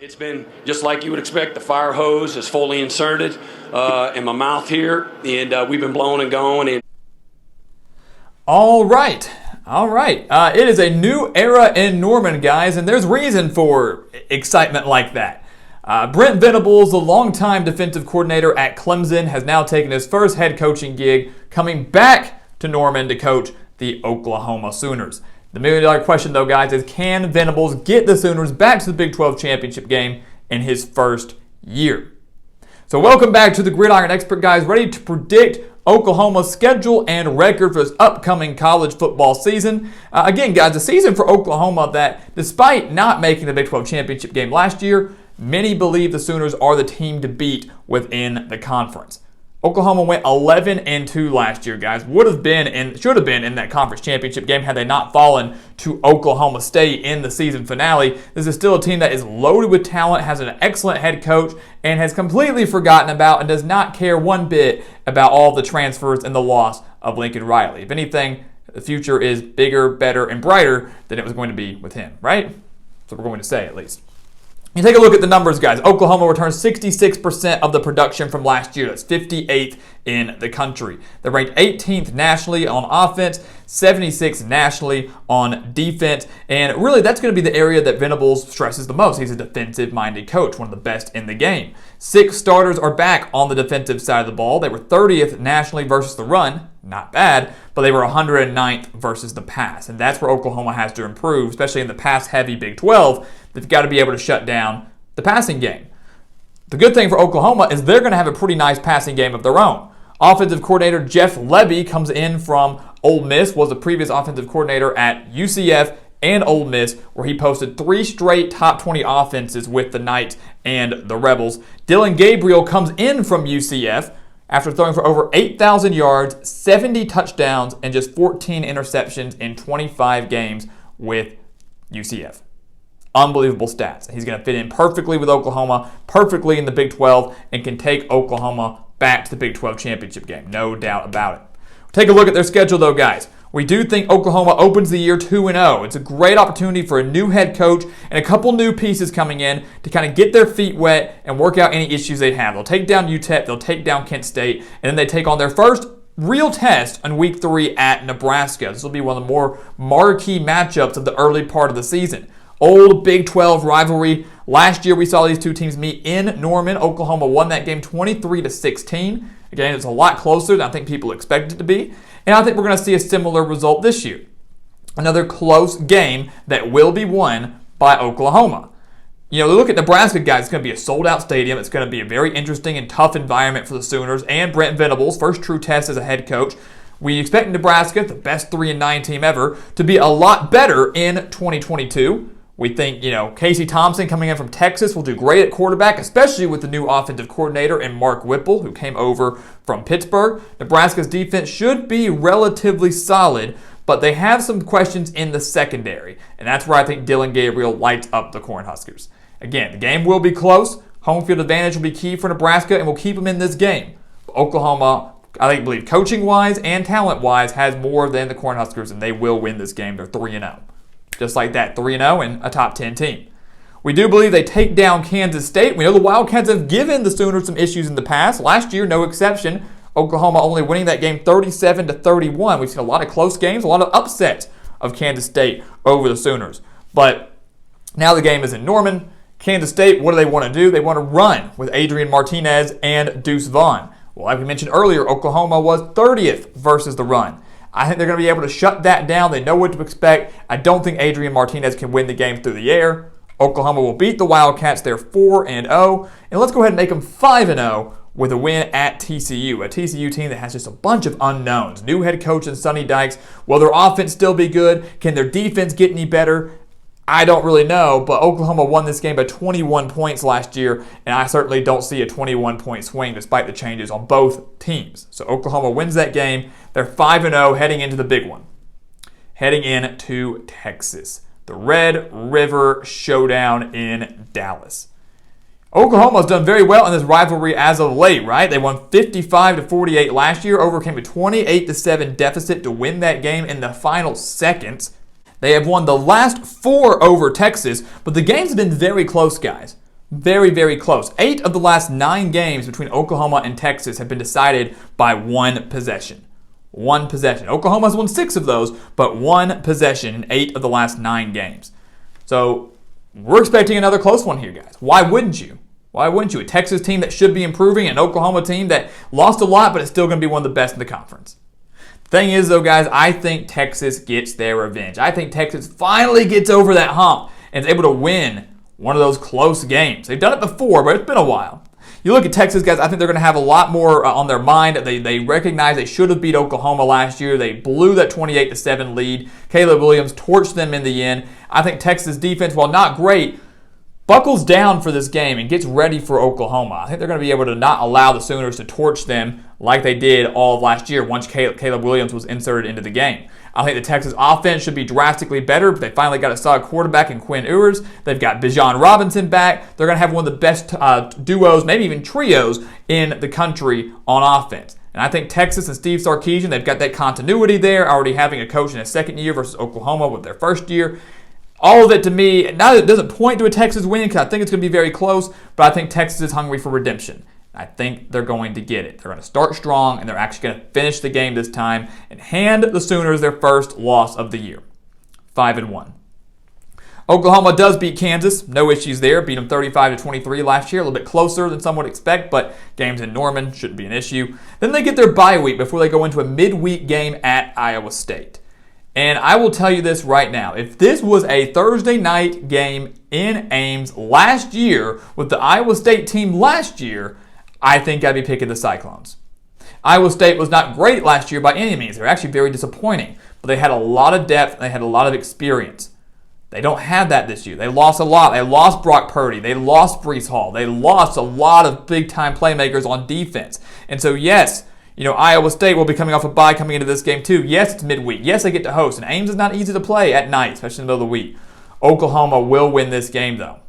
It's been just like you would expect. The fire hose is fully inserted in my mouth here, and we've been blowing and going. And All right. It is a new era in Norman, guys, and there's reason for excitement like that. Brent Venables, the longtime defensive coordinator at Clemson, has now taken his first head coaching gig, coming back to Norman to coach the Oklahoma Sooners. The million-dollar question, though, guys, is can Venables get the Sooners back to the Big 12 championship game in his first year? So welcome back to the Gridiron Expert, guys, ready to predict Oklahoma's schedule and record for this upcoming college football season. Again, guys, a season for Oklahoma that, despite not making the Big 12 championship game last year, many believe the Sooners are the team to beat within the conference. Oklahoma went 11-2 last year, guys. Should have been in that conference championship game had they not fallen to Oklahoma State in the season finale. This is still a team that is loaded with talent, has an excellent head coach, and has completely forgotten about and does not care one bit about all the transfers and the loss of Lincoln Riley. If anything, the future is bigger, better, and brighter than it was going to be with him, right? That's what we're going to say, at least. You take a look at the numbers, guys. Oklahoma returned 66% of the production from last year. That's 58th in the country. They're ranked 18th nationally on offense, 76th nationally on defense. And really, that's going to be the area that Venables stresses the most. He's a defensive-minded coach, one of the best in the game. 6 starters are back on the defensive side of the ball. They were 30th nationally versus the run. Not bad, but they were 109th versus the pass. And that's where Oklahoma has to improve, especially in the pass-heavy Big 12. They've got to be able to shut down the passing game. The good thing for Oklahoma is they're going to have a pretty nice passing game of their own. Offensive coordinator Jeff Lebby comes in from Ole Miss, was the previous offensive coordinator at UCF and Ole Miss, where he posted 3 straight top 20 offenses with the Knights and the Rebels. Dillon Gabriel comes in from UCF after throwing for over 8,000 yards, 70 touchdowns, and just 14 interceptions in 25 games with UCF. Unbelievable stats. He's going to fit in perfectly with Oklahoma, perfectly in the Big 12, and can take Oklahoma back to the Big 12 championship game. No doubt about it. Take a look at their schedule, though, guys. We do think Oklahoma opens the year 2-0. It's a great opportunity for a new head coach and a couple new pieces coming in to kind of get their feet wet and work out any issues they have. They'll take down UTEP, they'll take down Kent State, and then they take on their first real test on Week 3 at Nebraska. This will be one of the more marquee matchups of the early part of the season. Old Big 12 rivalry. Last year we saw these two teams meet in Norman. Oklahoma won that game 23-16. Again, it's a lot closer than I think people expected it to be. And I think we're going to see a similar result this year. Another close game that will be won by Oklahoma. You know, look at Nebraska, guys. It's going to be a sold-out stadium. It's going to be a very interesting and tough environment for the Sooners and Brent Venables' first true test as a head coach. We expect Nebraska, the best 3-9 team ever, to be a lot better in 2022. We think, Casey Thompson coming in from Texas will do great at quarterback, especially with the new offensive coordinator and Mark Whipple, who came over from Pittsburgh. Nebraska's defense should be relatively solid, but they have some questions in the secondary, and that's where I think Dillon Gabriel lights up the Cornhuskers. Again, the game will be close. Home field advantage will be key for Nebraska, and will keep them in this game. But Oklahoma, I believe coaching-wise and talent-wise, has more than the Cornhuskers, and they will win this game. They're 3-0. Just like that, 3-0 and a top 10 team. We do believe they take down Kansas State. We know the Wildcats have given the Sooners some issues in the past. Last year, no exception. Oklahoma only winning that game 37-31. We've seen a lot of close games, a lot of upsets of Kansas State over the Sooners. But now the game is in Norman. Kansas State, what do they want to do? They want to run with Adrian Martinez and Deuce Vaughn. Well, like we mentioned earlier, Oklahoma was 30th versus the run. I think they're going to be able to shut that down. They know what to expect. I don't think Adrian Martinez can win the game through the air. Oklahoma will beat the Wildcats. They're 4-0. And let's go ahead and make them 5-0 with a win at TCU, a TCU team that has just a bunch of unknowns. New head coach in Sonny Dykes. Will their offense still be good? Can their defense get any better? I don't really know, but Oklahoma won this game by 21 points last year, and I certainly don't see a 21-point swing despite the changes on both teams. So Oklahoma wins that game. They're 5-0 heading into the big one. Heading into Texas. The Red River Showdown in Dallas. Oklahoma's done very well in this rivalry as of late, right? They won 55-48 last year, overcame a 28-7 deficit to win that game in the final seconds. They have won the last 4 over Texas, but the games have been very close, guys. Very, very close. 8 of the last 9 games between Oklahoma and Texas have been decided by one possession. One possession. Oklahoma's won 6 of those, but one possession in 8 of the last 9 games. So we're expecting another close one here, guys. Why wouldn't you? Why wouldn't you? A Texas team that should be improving, an Oklahoma team that lost a lot, but is still going to be one of the best in the conference. Thing is, though, guys, I think Texas gets their revenge. I think Texas finally gets over that hump and is able to win one of those close games. They've done it before, but it's been a while. You look at Texas, guys, I think they're going to have a lot more on their mind. They recognize they should have beat Oklahoma last year. They blew that 28-7 lead. Caleb Williams torched them in the end. I think Texas defense, while not great, buckles down for this game and gets ready for Oklahoma. I think they're going to be able to not allow the Sooners to torch them like they did all of last year once Caleb Williams was inserted into the game. I think the Texas offense should be drastically better, but they finally got a solid quarterback in Quinn Ewers. They've got Bijan Robinson back. They're going to have one of the best duos, maybe even trios, in the country on offense. And I think Texas and Steve Sarkisian, they've got that continuity there, already having a coach in his second year versus Oklahoma with their first year. All of it, to me, now it doesn't point to a Texas win because I think it's going to be very close, but I think Texas is hungry for redemption. I think they're going to get it. They're going to start strong, and they're actually going to finish the game this time and hand the Sooners their first loss of the year. 5-1. Oklahoma does beat Kansas. No issues there. Beat them 35-23 last year. A little bit closer than some would expect, but games in Norman shouldn't be an issue. Then they get their bye week before they go into a midweek game at Iowa State. And I will tell you this right now. If this was a Thursday night game in Ames last year with the Iowa State team last year, I think I'd be picking the Cyclones. Iowa State was not great last year by any means. They were actually very disappointing. But they had a lot of depth and they had a lot of experience. They don't have that this year. They lost a lot. They lost Brock Purdy. They lost Breece Hall. They lost a lot of big-time playmakers on defense. And so, yes, Iowa State will be coming off a bye coming into this game too. Yes, it's midweek. Yes, they get to host. And Ames is not easy to play at night, especially in the middle of the week. Oklahoma will win this game, though.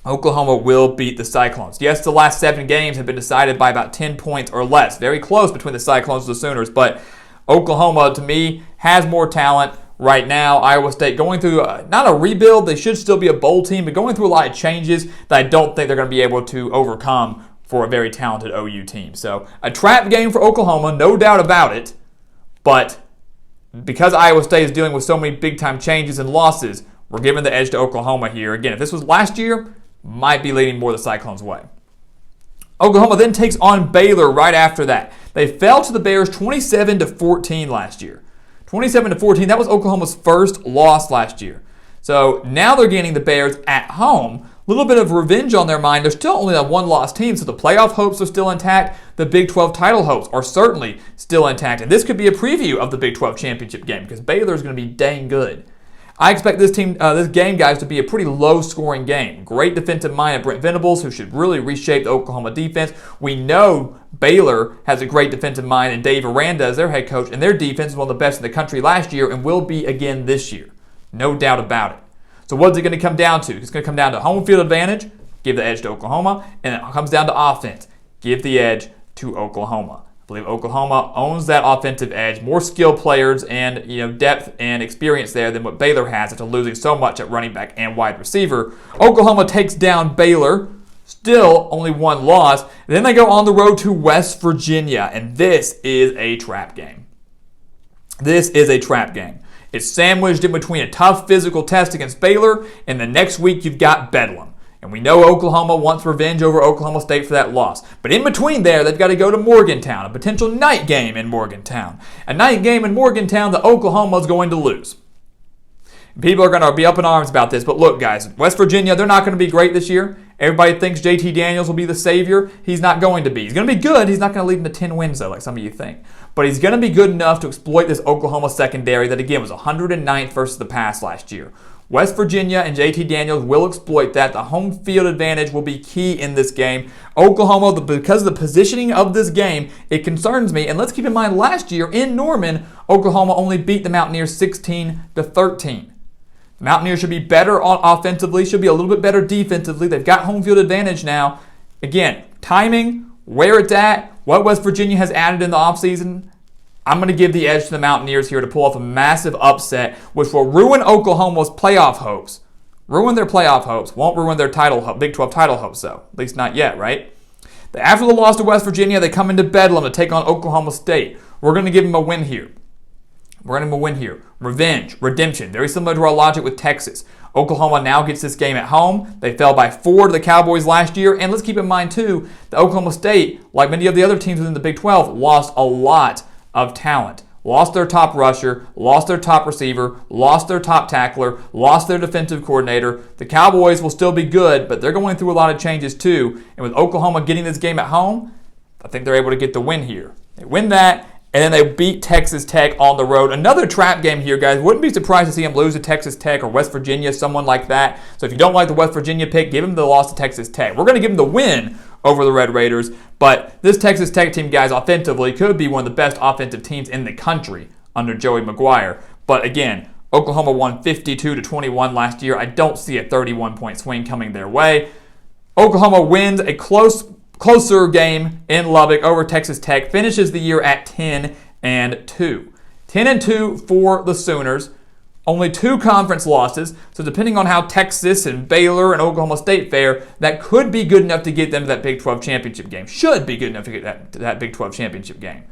Oklahoma will beat the Cyclones. Yes, the last 7 games have been decided by about 10 points or less. Very close between the Cyclones and the Sooners, but Oklahoma, to me, has more talent right now. Iowa State going through, not a rebuild, they should still be a bowl team, but going through a lot of changes that I don't think they're going to be able to overcome for a very talented OU team. So, a trap game for Oklahoma, no doubt about it, but because Iowa State is dealing with so many big-time changes and losses, we're giving the edge to Oklahoma here. Again, if this was last year, might be leaning more the Cyclones' way. Oklahoma then takes on Baylor right after that. They fell to the Bears 27-14 last year. 27-14, that was Oklahoma's first loss last year. So now they're getting the Bears at home. A little bit of revenge on their mind. They're still only a one-loss team, so the playoff hopes are still intact. The Big 12 title hopes are certainly still intact. And this could be a preview of the Big 12 championship game because Baylor is going to be dang good. I expect this game, guys, to be a pretty low-scoring game. Great defensive mind of Brent Venables, who should really reshape the Oklahoma defense. We know Baylor has a great defensive mind, and Dave Aranda is their head coach, and their defense was one of the best in the country last year and will be again this year. No doubt about it. So what's it going to come down to? It's going to come down to home field advantage, give the edge to Oklahoma, and it comes down to offense, give the edge to Oklahoma. I believe Oklahoma owns that offensive edge, more skilled players and depth and experience there than what Baylor has after losing so much at running back and wide receiver. Oklahoma takes down Baylor, still only one loss. And then they go on the road to West Virginia, and this is a trap game. This is a trap game. It's sandwiched in between a tough physical test against Baylor, and the next week you've got Bedlam. And we know Oklahoma wants revenge over Oklahoma State for that loss. But in between there, they've got to go to Morgantown, a potential night game in Morgantown. A night game in Morgantown that Oklahoma's going to lose. People are going to be up in arms about this, but look, guys, West Virginia, they're not going to be great this year. Everybody thinks JT Daniels will be the savior. He's not going to be. He's going to be good. He's not going to lead them to 10 wins, though, like some of you think. But he's going to be good enough to exploit this Oklahoma secondary that, again, was 109th versus the pass last year. West Virginia and JT Daniels will exploit that. The home field advantage will be key in this game. Oklahoma, because of the positioning of this game, it concerns me. And let's keep in mind, last year in Norman, Oklahoma only beat the Mountaineers 16-13. The Mountaineers should be better offensively, should be a little bit better defensively. They've got home field advantage now. Again, timing, where it's at, what West Virginia has added in the offseason, I'm going to give the edge to the Mountaineers here to pull off a massive upset, which will ruin Oklahoma's playoff hopes ruin their playoff hopes, won't ruin their Big 12 title hopes, though. At least not yet, right? After the loss to West Virginia, they come into Bedlam to take on Oklahoma State. We're going to give them a win here. Revenge, redemption, very similar to our logic with Texas. Oklahoma now gets this game at home. They fell by 4 to the Cowboys last year. And let's keep in mind, too, that Oklahoma State, like many of the other teams within the Big 12, lost a lot of talent. Lost their top rusher, lost their top receiver, lost their top tackler, lost their defensive coordinator. The Cowboys will still be good, but they're going through a lot of changes too. And with Oklahoma getting this game at home, I think they're able to get the win here. They win that, and then they beat Texas Tech on the road. Another trap game here, guys. Wouldn't be surprised to see them lose to Texas Tech or West Virginia, someone like that. So if you don't like the West Virginia pick, give them the loss to Texas Tech. We're going to give them the win over the Red Raiders, but this Texas Tech team, guys, offensively could be one of the best offensive teams in the country under Joey McGuire. But again, Oklahoma won 52-21 last year. I don't see a 31-point swing coming their way. Oklahoma wins a closer game in Lubbock over Texas Tech, finishes the year at 10-2. 10-2 for the Sooners. Only 2 conference losses, so depending on how Texas and Baylor and Oklahoma State fare, that could be good enough to get them to that Big 12 championship game. Should be good enough to get to that Big 12 championship game.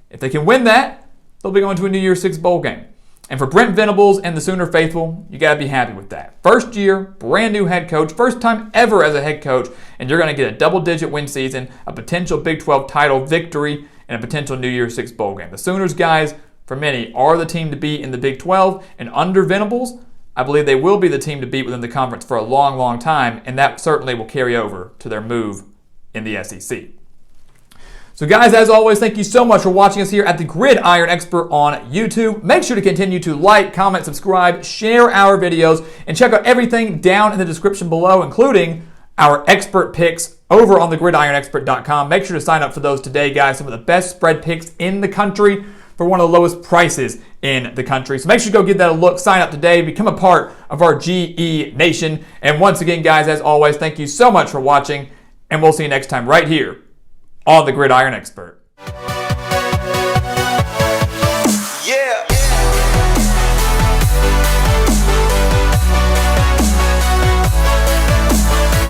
If they can win that, they'll be going to a New Year's Six bowl game. And for Brent Venables and the Sooner faithful, you got to be happy with that. First year, brand new head coach, first time ever as a head coach, and you're going to get a double-digit win season, a potential Big 12 title victory, and a potential New Year's Six bowl game. The Sooners, guys, for many, are the team to beat in the Big 12, and under Venables, I believe they will be the team to beat within the conference for a long, long time, and that certainly will carry over to their move in the SEC. So guys, as always, thank you so much for watching us here at the Gridiron Expert on YouTube. Make sure to continue to like, comment, subscribe, share our videos, and check out everything down in the description below, including our expert picks over on thegridironexpert.com. Make sure to sign up for those today, guys. Some of the best spread picks in the country for one of the lowest prices in the country. So make sure to go give that a look. Sign up today. Become a part of our GE Nation. And once again, guys, as always, thank you so much for watching, and we'll see you next time right here on The Gridiron Expert.